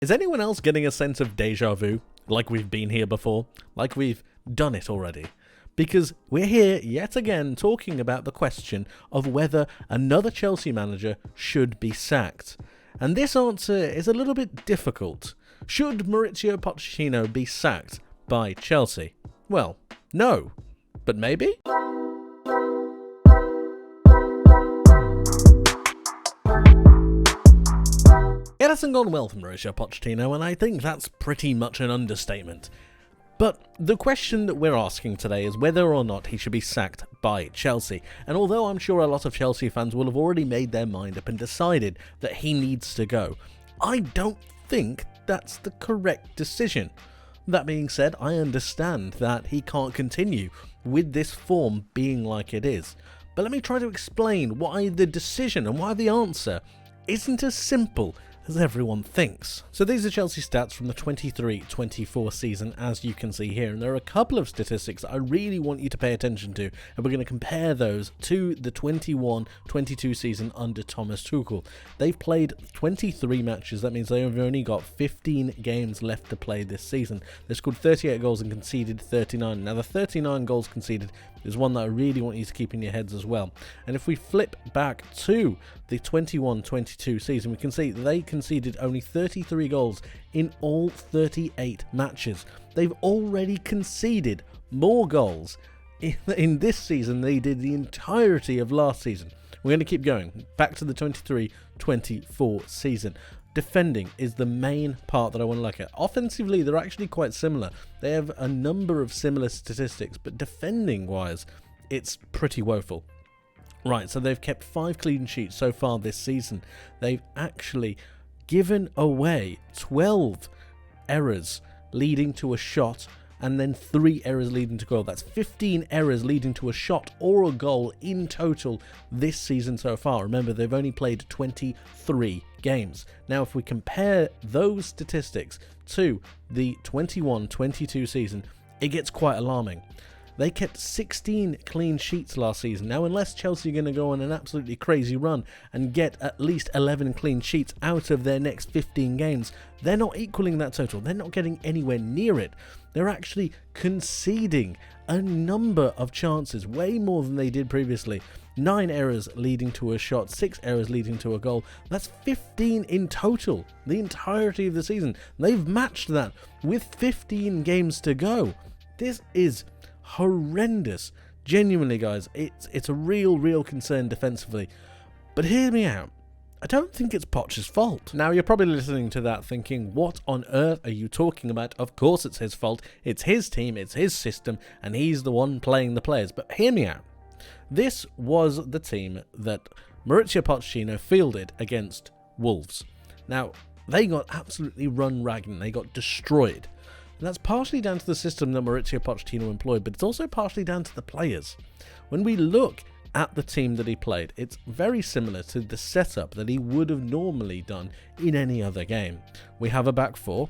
Is anyone else getting a sense of deja vu? Like we've been here before? Like we've done it already? Because we're here yet again talking about the question of whether another Chelsea manager should be sacked. And this answer is a little bit difficult. Should Mauricio Pochettino be sacked by Chelsea? Well, no. But maybe? It hasn't gone well for Mauricio Pochettino, and I think that's pretty much an understatement. But the question that we're asking today is whether or not he should be sacked by Chelsea. And although I'm sure a lot of Chelsea fans will have already made their mind up and decided that he needs to go, I don't think that's the correct decision. That being said, I understand that he can't continue with this form being like it is. But let me try to explain why the decision and why the answer isn't as simple as everyone thinks. So these are Chelsea stats from the 23-24 season, as you can see here, and there are a couple of statistics that I really want you to pay attention to, and we're going to compare those to the 21-22 season under Thomas Tuchel. They've played 23 matches. That means they have only got 15 games left to play this season. They scored 38 goals and conceded 39. Now the 39 goals conceded is one that I really want you to keep in your heads as well. And if we flip back to the 21-22 season, we can see they conceded only 33 goals in all 38 matches. They've already conceded more goals in this season than they did the entirety of last season. We're going to keep going back to the 23-24 season. Defending is the main part that I want to look at. Offensively, they're actually quite similar. They have a number of similar statistics, but defending-wise, it's pretty woeful. Right, so they've kept 5 clean sheets so far this season. They've actually given away 12 errors leading to a shot, and then 3 errors leading to goal. That's 15 errors leading to a shot or a goal in total this season so far. Remember, they've only played 23 games. Now, if we compare those statistics to the 21-22 season, it gets quite alarming. They kept 16 clean sheets last season. Now, unless Chelsea are going to go on an absolutely crazy run and get at least 11 clean sheets out of their next 15 games, they're not equaling that total. They're not getting anywhere near it. They're actually conceding a number of chances, way more than they did previously. 9 errors leading to a shot, 6 errors leading to a goal. That's 15 in total, the entirety of the season. They've matched that with 15 games to go. This is horrendous. Genuinely, guys, it's a real concern defensively. But hear me out. I don't think it's Poch's fault. Now, you're probably listening to that thinking, what on earth are you talking about? Of course it's his fault. It's his team, it's his system, and he's the one playing the players. But hear me out. This was the team that Mauricio Pochettino fielded against Wolves. Now, they got absolutely run ragged. They got destroyed. And that's partially down to the system that Mauricio Pochettino employed, but it's also partially down to the players. When we look at the team that he played, it's very similar to the setup that he would have normally done in any other game. We have a back four,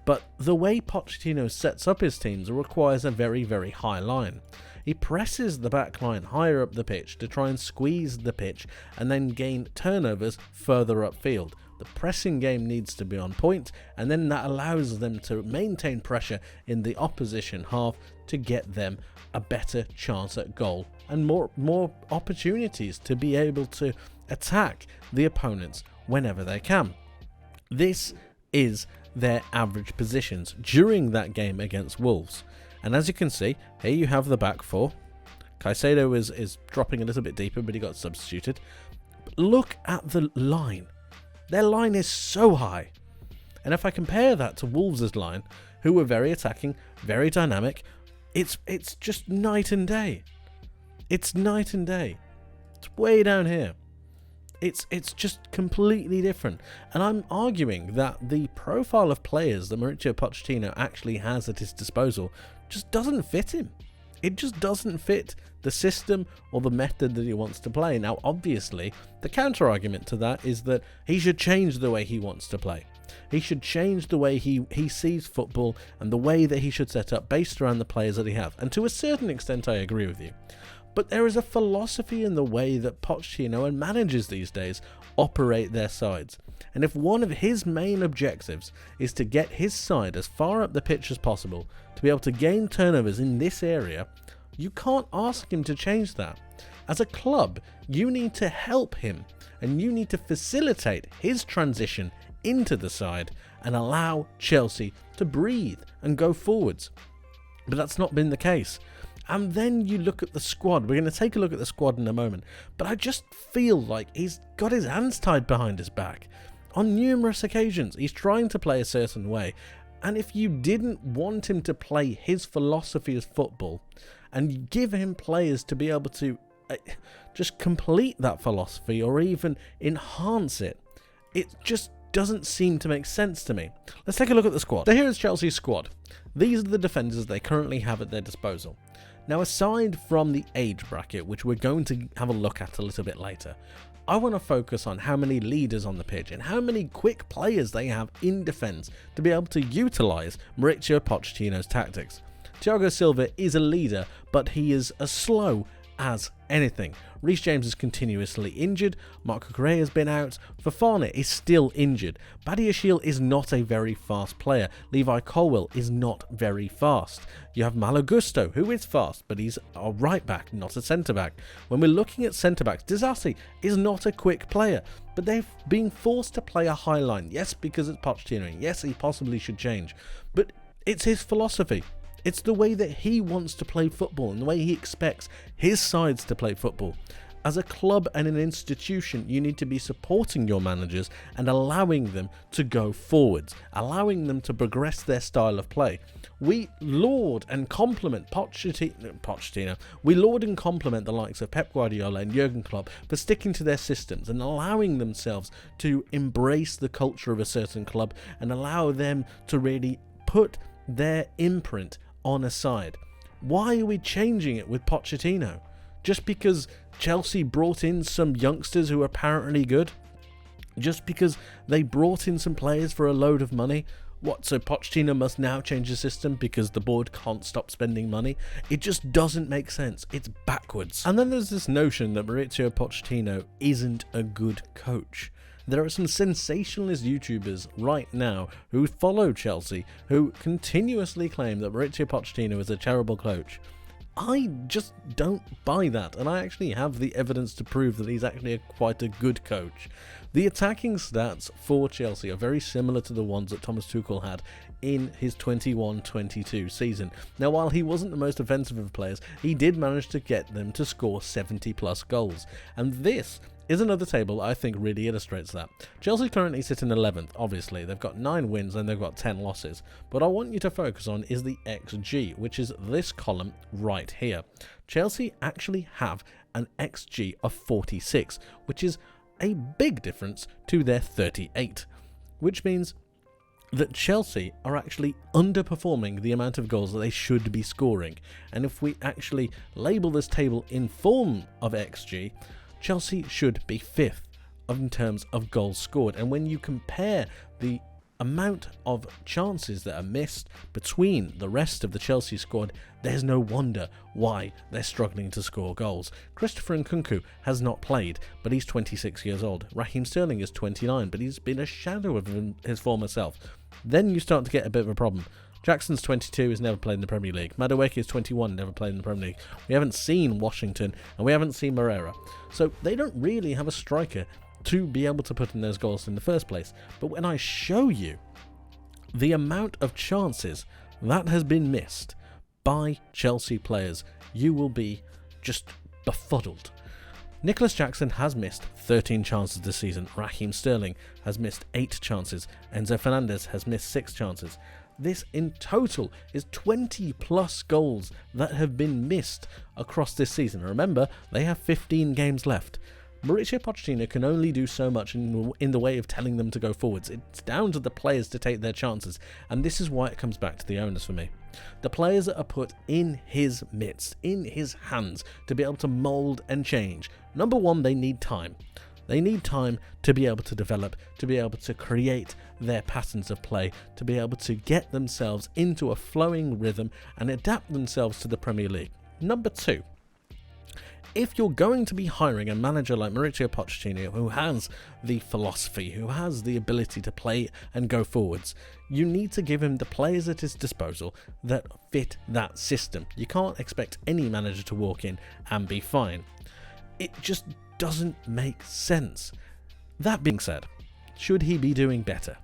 but the way Pochettino sets up his teams requires a very high line. He presses the back line higher up the pitch to try and squeeze the pitch and then gain turnovers further upfield. The pressing game needs to be on point, and then that allows them to maintain pressure in the opposition half to get them a better chance at goal and more opportunities to be able to attack the opponents whenever they can. This is their average positions during that game against Wolves. And as you can see, here you have the back four. Caicedo is dropping a little bit deeper, but he got substituted. But look at the line. Their line is so high. And if I compare that to Wolves' line, who were very attacking, very dynamic, it's just night and day. It's night and day. It's way down here. It's just completely different. And I'm arguing that the profile of players that Mauricio Pochettino actually has at his disposal just doesn't fit him. It just doesn't fit the system or the method that he wants to play. Now, obviously, the counter argument to that is that he should change the way he wants to play. He should change the way he sees football and the way that he should set up based around the players that he has. And to a certain extent, I agree with you. But there is a philosophy in the way that Pochettino and managers these days operate their sides. And if one of his main objectives is to get his side as far up the pitch as possible, to be able to gain turnovers in this area, you can't ask him to change that. As a club, you need to help him, and you need to facilitate his transition into the side and allow Chelsea to breathe and go forwards. But that's not been the case. And then you look at the squad. We're going to take a look at the squad in a moment. But I just feel like he's got his hands tied behind his back. On numerous occasions, he's trying to play a certain way. And if you didn't want him to play his philosophy of football and give him players to be able to just complete that philosophy or even enhance it, it just doesn't seem to make sense to me. Let's take a look at the squad. So here is Chelsea's squad. These are the defenders they currently have at their disposal. Now, aside from the age bracket, which we're going to have a look at a little bit later, I want to focus on how many leaders on the pitch and how many quick players they have in defence to be able to utilise Mauricio Pochettino's tactics. Thiago Silva is a leader, but he is as slow as anything. Reece James is continuously injured, Marco Correa has been out, Fofana is still injured, Badiashile is not a very fast player, Levi Colwill is not very fast. You have Malo Gusto, who is fast, but he's a right back, not a centre back. When we're looking at centre backs, Disasi is not a quick player, but they've been forced to play a high line. Yes, because it's Pochettino, yes, he possibly should change, but it's his philosophy. It's the way that he wants to play football and the way he expects his sides to play football. As a club and an institution, you need to be supporting your managers and allowing them to go forwards, allowing them to progress their style of play. We laud and compliment Pochettino. We laud and compliment the likes of Pep Guardiola and Jurgen Klopp for sticking to their systems and allowing themselves to embrace the culture of a certain club and allow them to really put their imprint on a side. Why are we changing it with Pochettino? Just because Chelsea brought in some youngsters who are apparently good? Just because they brought in some players for a load of money? What, so Pochettino must now change the system because the board can't stop spending money? It just doesn't make sense. It's backwards. And then there's this notion that Mauricio Pochettino isn't a good coach. There are some sensationalist YouTubers right now who follow Chelsea who continuously claim that Mauricio Pochettino is a terrible coach. I just don't buy that, and I actually have the evidence to prove that he's actually quite a good coach. The attacking stats for Chelsea are very similar to the ones that Thomas Tuchel had in his 21-22 season. Now, while he wasn't the most offensive of players, he did manage to get them to score 70 plus goals, and this is another table I think really illustrates that. Chelsea currently sit in 11th, obviously. They've got 9 wins and they've got 10 losses. But I want you to focus on is the XG, which is this column right here. Chelsea actually have an XG of 46, which is a big difference to their 38, which means that Chelsea are actually underperforming the amount of goals that they should be scoring. And if we actually label this table in form of XG, Chelsea should be 5th in terms of goals scored. And when you compare the amount of chances that are missed between the rest of the Chelsea squad, there's no wonder why they're struggling to score goals. Christopher Nkunku has not played, but he's 26 years old. Raheem Sterling is 29, but he's been a shadow of his former self. Then you start to get a bit of a problem. Jackson's 22, has never played in the Premier League. Madueke is 21, never played in the Premier League. We haven't seen Washington, and we haven't seen Moreira. So they don't really have a striker to be able to put in those goals in the first place. But when I show you the amount of chances that has been missed by Chelsea players, you will be just befuddled. Nicholas Jackson has missed 13 chances this season. Raheem Sterling has missed 8 chances. Enzo Fernandez has missed 6 chances. This in total is 20 plus goals that have been missed across this season. Remember, they have 15 games left. Mauricio Pochettino can only do so much in the way of telling them to go forwards. It's down to the players to take their chances, and this is why it comes back to the owners for me. The players that are put in his midst, in his hands, to be able to mould and change. Number one, they need time. They need time to be able to develop, to be able to create their patterns of play, to be able to get themselves into a flowing rhythm and adapt themselves to the Premier League. Number two, If you're going to be hiring a manager like Mauricio Pochettino, who has the philosophy, who has the ability to play and go forwards, you need to give him the players at his disposal that fit that system. You can't expect any manager to walk in and be fine. It just doesn't make sense. That being said, should he be doing better?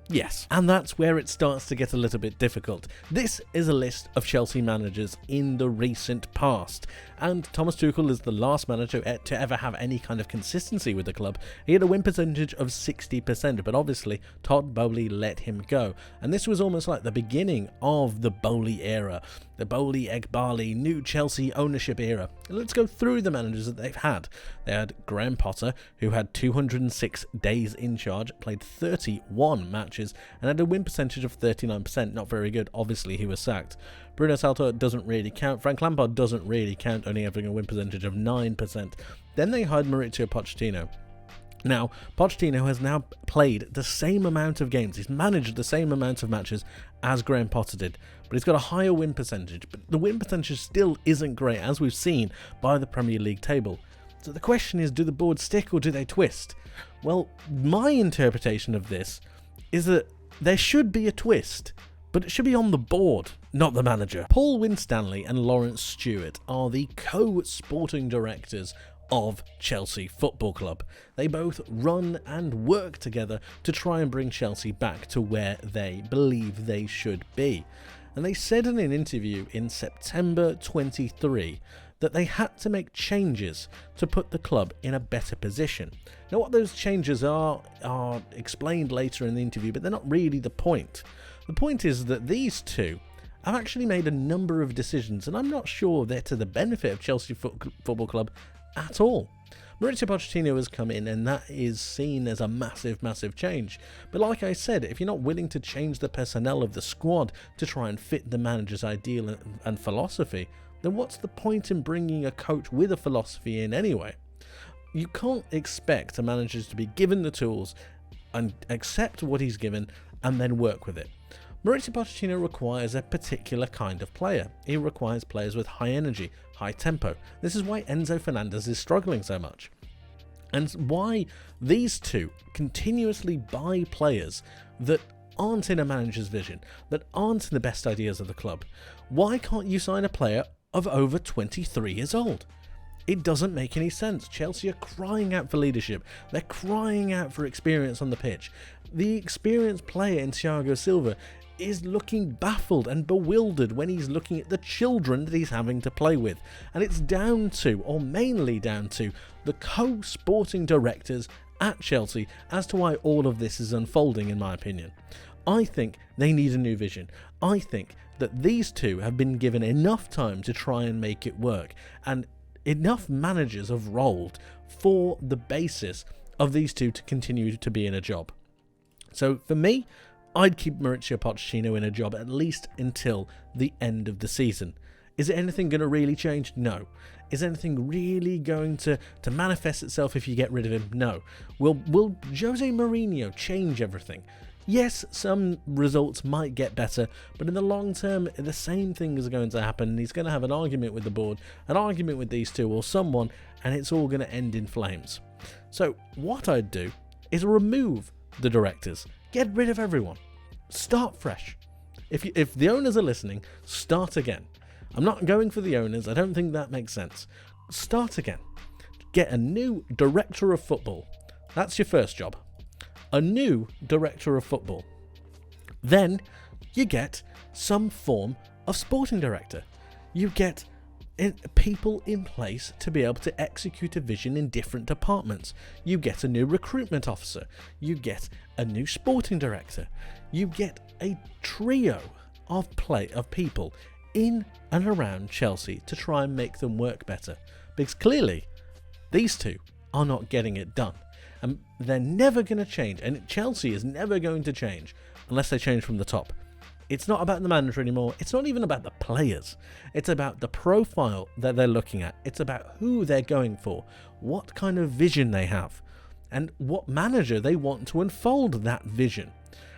Yes, and that's where it starts to get a little bit difficult. This is a list of Chelsea managers in the recent past, and Thomas Tuchel is the last manager to ever have any kind of consistency with the club. He had a win percentage of 60%, but obviously Todd Boehly let him go, and this was almost like the beginning of the Boehly era, the Boehly, Eghbali, new Chelsea ownership era. Let's go through the managers that they've had. They had Graham Potter, who had 206 days in charge, played 31 matches, and had a win percentage of 39%. Not very good. Obviously, he was sacked. Bruno Salto doesn't really count. Frank Lampard doesn't really count, only having a win percentage of 9%. Then they hired Mauricio Pochettino. Now, Pochettino has now played the same amount of games. He's managed the same amount of matches as Graham Potter did, but he's got a higher win percentage. But the win percentage still isn't great, as we've seen by the Premier League table. So the question is, do the boards stick or do they twist? Well, my interpretation of this is that there should be a twist, but it should be on the board, not the manager. Paul Winstanley and Lawrence Stewart are the co-sporting directors of Chelsea Football Club. They both run and work together to try and bring Chelsea back to where they believe they should be. And they said in an interview in September 23 that they had to make changes to put the club in a better position. Now, what those changes are explained later in the interview, but they're not really the point. The point is that these two have actually made a number of decisions, and I'm not sure they're to the benefit of Chelsea Football Club at all. Mauricio Pochettino has come in, and that is seen as a massive, massive change. But like I said, if you're not willing to change the personnel of the squad to try and fit the manager's ideal and philosophy, then what's the point in bringing a coach with a philosophy in anyway? You can't expect a manager to be given the tools and accept what he's given and then work with it. Mauricio Pochettino requires a particular kind of player. He requires players with high energy, high tempo. This is why Enzo Fernandez is struggling so much, and why these two continuously buy players that aren't in a manager's vision, that aren't in the best ideas of the club. Why can't you sign a player of over 23 years old? It doesn't make any sense. Chelsea are crying out for leadership. They're crying out for experience on the pitch. The experienced player in Thiago Silva is looking baffled and bewildered when he's looking at the children that he's having to play with. And it's down to, or mainly down to, the co-sporting directors at Chelsea as to why all of this is unfolding, in my opinion. I think they need a new vision. I think that these two have been given enough time to try and make it work, and enough managers have rolled for the basis of these two to continue to be in a job. So for me, I'd keep Mauricio Pochettino in a job at least until the end of the season. Is anything going to really change? No. Is anything really going to manifest itself if you get rid of him? No. Will Jose Mourinho change everything? Yes, some results might get better, but in the long term, the same thing is going to happen. He's going to have an argument with the board, an argument with these two or someone, and it's all going to end in flames. So what I'd do is remove the directors. Get rid of everyone. Start fresh. If the owners are listening, start again. I'm not going for the owners. I don't think that makes sense. Start again. Get a new director of football. That's your first job. A new director of football. Then you get some form of sporting director. You get people in place to be able to execute a vision in different departments. You get a new recruitment officer. You get a new sporting director. You get a trio of people in and around Chelsea to try and make them work better. Because clearly, these two are not getting it done. And they're never going to change. And Chelsea is never going to change unless they change from the top. It's not about the manager anymore. It's not even about the players. It's about the profile that they're looking at. It's about who they're going for, what kind of vision they have, and what manager they want to unfold that vision.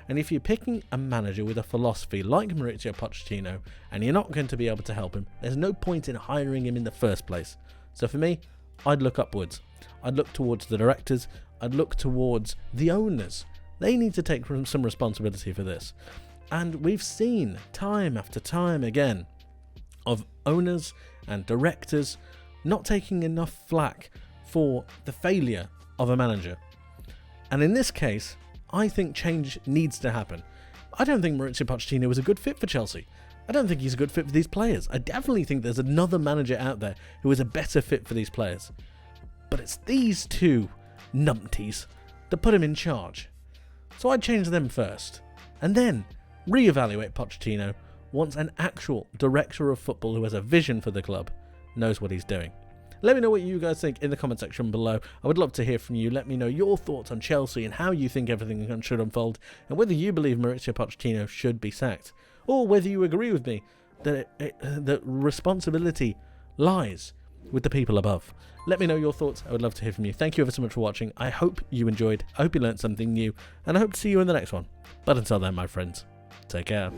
And if you're picking a manager with a philosophy like Mauricio Pochettino and you're not going to be able to help him, there's no point in hiring him in the first place. So for me, I'd look upwards. I'd look towards the directors. I'd look towards the owners. They need to take some responsibility for this. And we've seen time after time again of owners and directors not taking enough flack for the failure of a manager. And in this case, I think change needs to happen. I don't think Mauricio Pochettino is a good fit for Chelsea. I don't think he's a good fit for these players. I definitely think there's another manager out there who is a better fit for these players. But it's these two numpties that put him in charge. So I'd change them first, and then reevaluate Pochettino once an actual director of football who has a vision for the club knows what he's doing. Let me know what you guys think in the comment section below. I would love to hear from you. Let me know your thoughts on Chelsea and how you think everything should unfold, and whether you believe Mauricio Pochettino should be sacked, or whether you agree with me that that responsibility lies with the people above. Let me know your thoughts. I would love to hear from you. Thank you ever so much for watching. I hope you enjoyed. I hope you learned something new, and I hope to see you in the next one. But until then, my friends, take care.